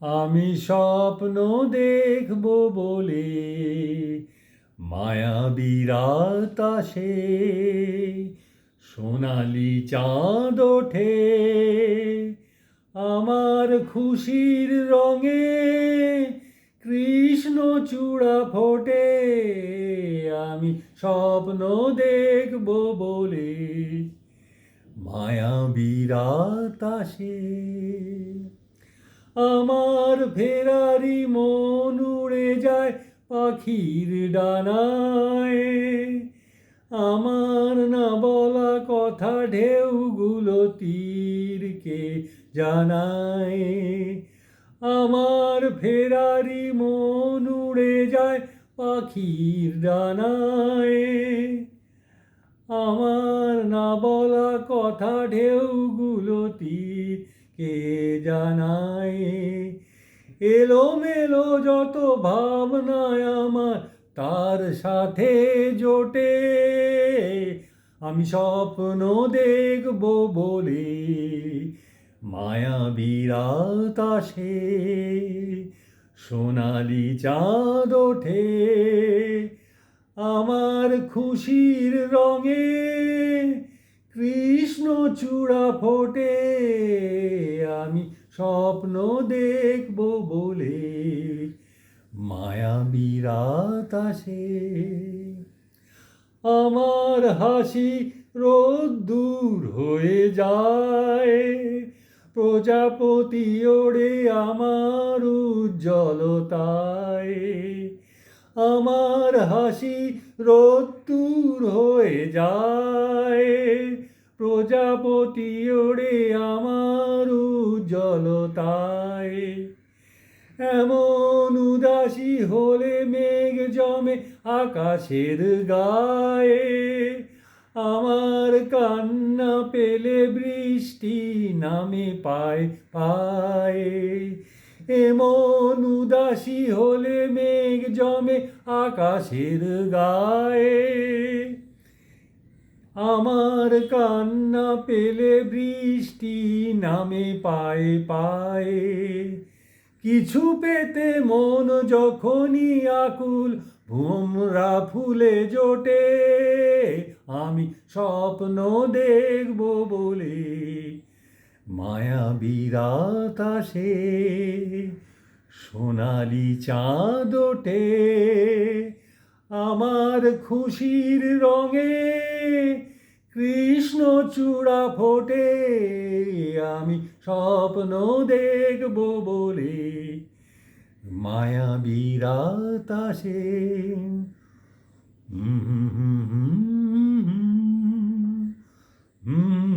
আমি স্বপ্ন দেখব বলে মায়াবী রাত আসে, সোনালি চাঁদ ওঠে আমার খুশির রঙে, কৃষ্ণচূড়া ফোটে। আমি স্বপ্ন দেখব বলে মায়াবী রাত আসে। আমার ফেরারি মন উড়ে যায় পাখির ডানায়, আমার না বলা কথা ঢেউগুলো তীরকে জানায়। আমার ফেরারি মন উড়ে যায় পাখির ডানায়, আমার না বলা কথা ঢেউগুলো তীরকে জানায়। এলোমেলো যত ভাবনায় আমার তার সাথে জোটে, আমি স্বপ্ন দেখব বলে মায়াবী রাত আসে, সোনালি চাঁদ ওঠে আমার খুশির রঙে, কৃষ্ণচূড়া ফোটে। আমি স্বপ্ন দেখব বলে মায়াবী রাত আসে। আমার হাসি রোদ্দুর হয়ে যায়, প্রজাপতি ওড়ে আমার উজ্জ্বলতায়। আমার হাসি রোদ্দুর হয়ে যায়, প্রজাপতি ওড়ে আমার উজ্জ্বলতায়। এমন উদাসী হলে মেঘ জমে আকাশের গায়ে, আমার কান্না পেলে বৃষ্টি নামে পায় পায়ে। এমন উদাসী হলে মেঘ জমে আকাশের গায়ে, আমার কান্না পেলে বৃষ্টি নামে পায়ে পায়ে। কিছু পেতে মন যখনই আকুল ভোমরা ফুলে জোটে, আমি স্বপ্ন দেখব বলে মায়াবী রাত আসে, সোনালি চাঁদ ওঠে আমার খুশির রঙে, কৃষ্ণচূড়া ফোটে। আমি স্বপ্ন দেখব বলে মায়াবী রাত আসে। হুম হুম হুম হুম হুম হুম।